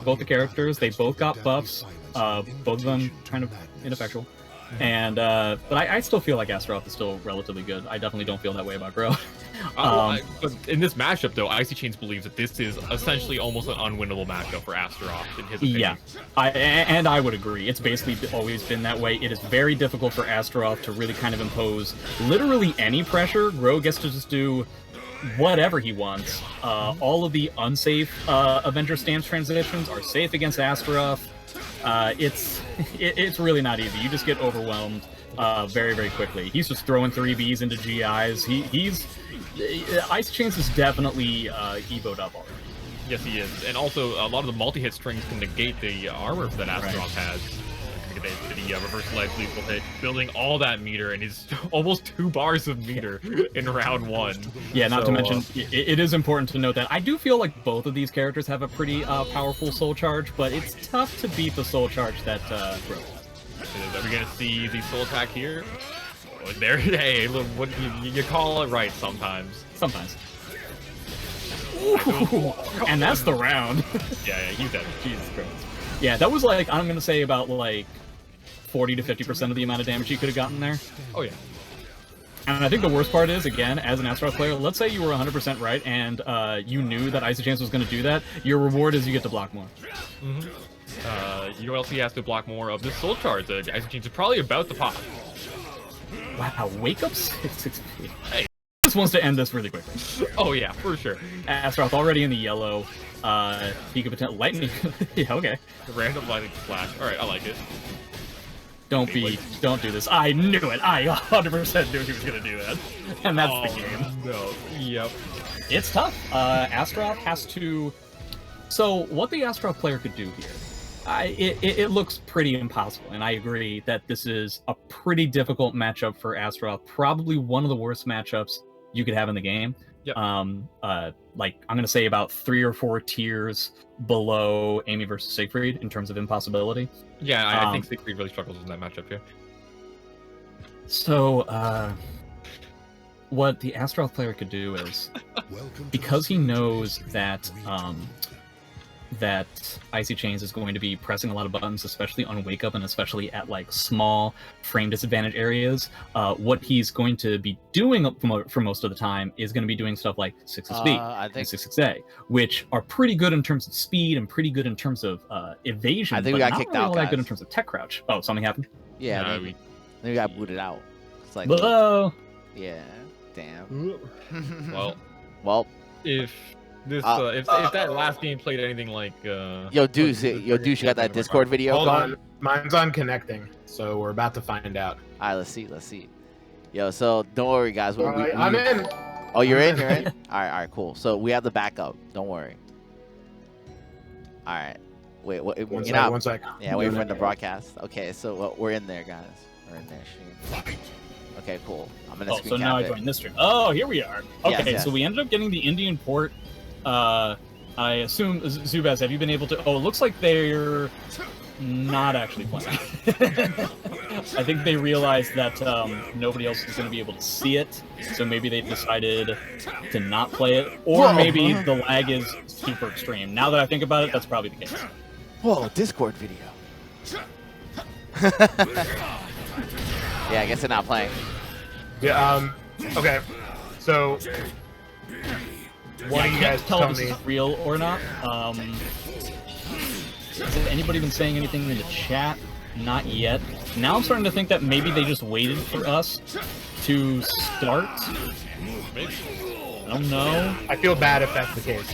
both the characters. They both got buffs. Both of them kind of ineffectual. And but I still feel like Astaroth is still relatively good. I definitely don't feel that way about Gro. But in this matchup, though, Icychains believes that this is essentially almost an unwinnable matchup for Astaroth, in his opinion. Yeah, I would agree. It's basically always been that way. It is very difficult for Astaroth to really kind of impose literally any pressure. Gro gets to just do whatever he wants. All of the unsafe Avenger stance transitions are safe against Astaroth. It's really not easy. You just get overwhelmed very, very quickly. He's just throwing 3Bs into GIs. Icychains is definitely Evo'd up already. Yes, he is. And also, a lot of the multi-hit strings can negate the armor that Astaroth has. The reverse ledge lethal hit, building all that meter, and is almost 2 bars of meter in round 1. Yeah, not to mention, it is important to note that I do feel like both of these characters have a pretty powerful soul charge, but it's tough to beat the soul charge that Gro has. Are we going to see the soul attack here? Oh, there, hey, look, what, you call it right sometimes. Sometimes. Ooh, and that's the round. Yeah, he's dead. Jesus Christ. Yeah, that was like, I'm going to say about like 40 to 50% of the amount of damage he could have gotten there. Oh, yeah. And I think the worst part is, again, as an Astaroth player, let's say you were 100% right and you knew that Icychains was going to do that. Your reward is you get to block more. You know what else he has to block more of? This soul charge. Icychains is probably about to pop. Wow, wake up 6 feet. Hey. Just wants to end this really quickly. Oh, yeah, for sure. Astaroth already in the yellow. He could potentially lightning. Yeah, okay. Random lightning flash. Alright, I like it. Don't do this. I knew it. I 100% knew he was gonna do that. And that's the game. No. Yep. It's tough. Astaroth has to. So what the Astaroth player could do here, it looks pretty impossible, and I agree that this is a pretty difficult matchup for Astaroth. Probably one of the worst matchups you could have in the game. Yep. Like I'm gonna say about 3 or 4 tiers below Amy versus Siegfried in terms of impossibility. Yeah, I think Siegfried really struggles in that matchup here. So, what the Astaroth player could do is, because he knows that that Icychains is going to be pressing a lot of buttons, especially on Wake Up and especially at like small frame disadvantage areas, what he's going to be doing for most of the time is going to be doing stuff like 6XB and 6XA, which are pretty good in terms of speed and pretty good in terms of evasion. I think we got kicked out, all guys. that good in terms of tech crouch. Oh, something happened? Yeah, we got booted out. It's like, hello. Yeah, damn. Well, if this if that last game played anything like Yo Deuce, you got that Discord video Hold going? on, mine's on connecting, so we're about to find out. Alright, let's see. Yo, so don't worry guys. I'm in. Oh, you're in? Alright, cool. So we have the backup. Don't worry. Alright. Wait, One sec. Yeah, wait for the broadcast. Okay, so we're in there, guys. We're in there. Stream. Okay, cool. I'm gonna screen so now I cap joined this stream. Oh, here we are. Okay, Yes. So we ended up getting the Indian port. I assume, Zubaz, have you been able to... Oh, it looks like they're not actually playing. I think they realized that nobody else is going to be able to see it, so maybe they decided to not play it, or maybe the lag is super extreme. Now that I think about it, that's probably the case. Whoa, Discord video. Yeah, I guess they're not playing. Yeah. Okay. So, what do you I guys can't tell tell if this me? is real or not. Has anybody been saying anything in the chat? Not yet. Now I'm starting to think that maybe they just waited for us to start. maybe? I don't know. I feel bad if that's the case.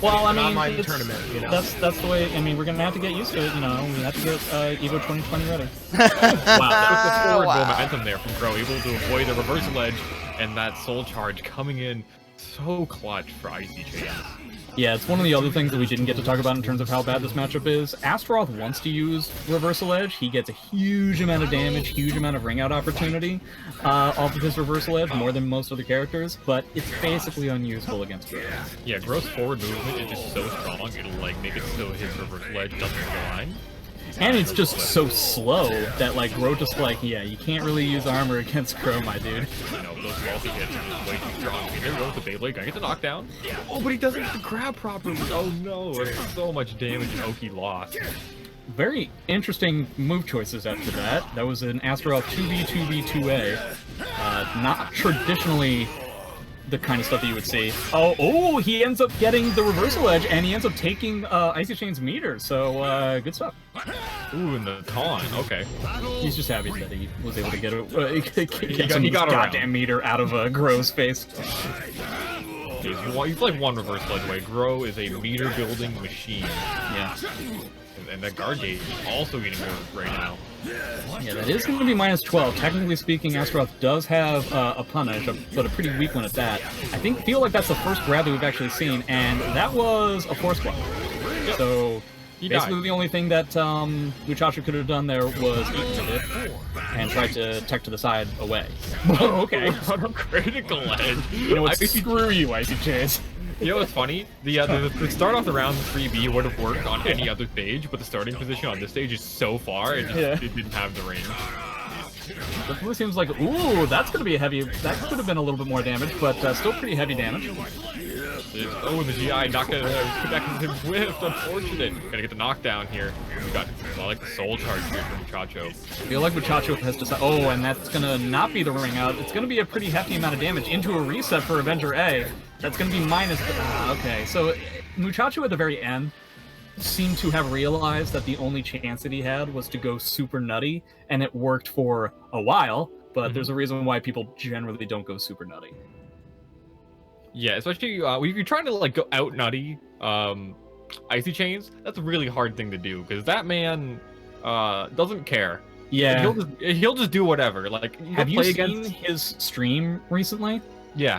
Well, I An mean, online tournament, you know. that's the way. I mean, we're gonna have to get used to it. You know, we have to get Evo 2020 ready. Wow, took the forward momentum there from Gro, able to avoid the reverse ledge and that soul charge coming in so clutch for Icychains. Yeah, it's one of the other things that we didn't get to talk about in terms of how bad this matchup is. Astaroth wants to use reversal edge. He gets a huge amount of damage, huge amount of ring out opportunity off of his reversal edge, more than most other characters, but it's basically unusable against Gro. Yeah, Gro's forward movement is just so strong, it'll like make it so his reversal edge doesn't align. And it's just so slow that like Grow just like, yeah, you can't really use armor against Grow, my dude. You know, those multi-hits are just way too strong. Okay, there goes the Beyblade. Gonna get the knockdown. Oh, but he doesn't get the grab properly. Oh no, that's so much damage and Oki lost. Very interesting move choices after that. That was an Astaroth 2B2B2A. Not traditionally the kind of stuff that you would see. Oh, he ends up getting the reversal edge, and he ends up taking Icychains meter, so good stuff. Ooh, and the taunt, okay. He's just happy that he was able to get he got goddamn meter out of Grow's face. He's like one reversal edge away. Grow is a meter building machine. Yeah. And that guard gauge is also getting moved right now. Yeah, that is going to be -12. Technically speaking, Astaroth does have a punish, but a pretty weak one at that. I feel like that's the first grab that we've actually seen, and that was a force grab. Yep. So He basically died. the only thing that Muchacho could have done there was eat with it and tried to tech to the side away. Okay. On a critical edge. You know what? Screw you, Icychains. You know what's funny? The start off the round 3B would have worked on any other stage, but the starting position on this stage is so far, it didn't have the range. Definitely seems like, ooh, that's going to be a heavy, that could have been a little bit more damage, but still pretty heavy damage. Oh, the GI not gonna connect with him whiffed, unfortunate. Gonna get the knockdown here. We got, I like the soul charge here from Muchacho. I feel like Muchacho has decided, oh, and that's going to not be the ring out. It's going to be a pretty hefty amount of damage into a reset for Avenger A. That's going to be minus, okay, so Muchacho at the very end seemed to have realized that the only chance that he had was to go super nutty, and it worked for a while, but there's a reason why people generally don't go super nutty. Yeah, especially if you're trying to like go out nutty Icychains, that's a really hard thing to do because that man doesn't care. Yeah, He'll just do whatever. Like have you seen his stream recently? Yeah.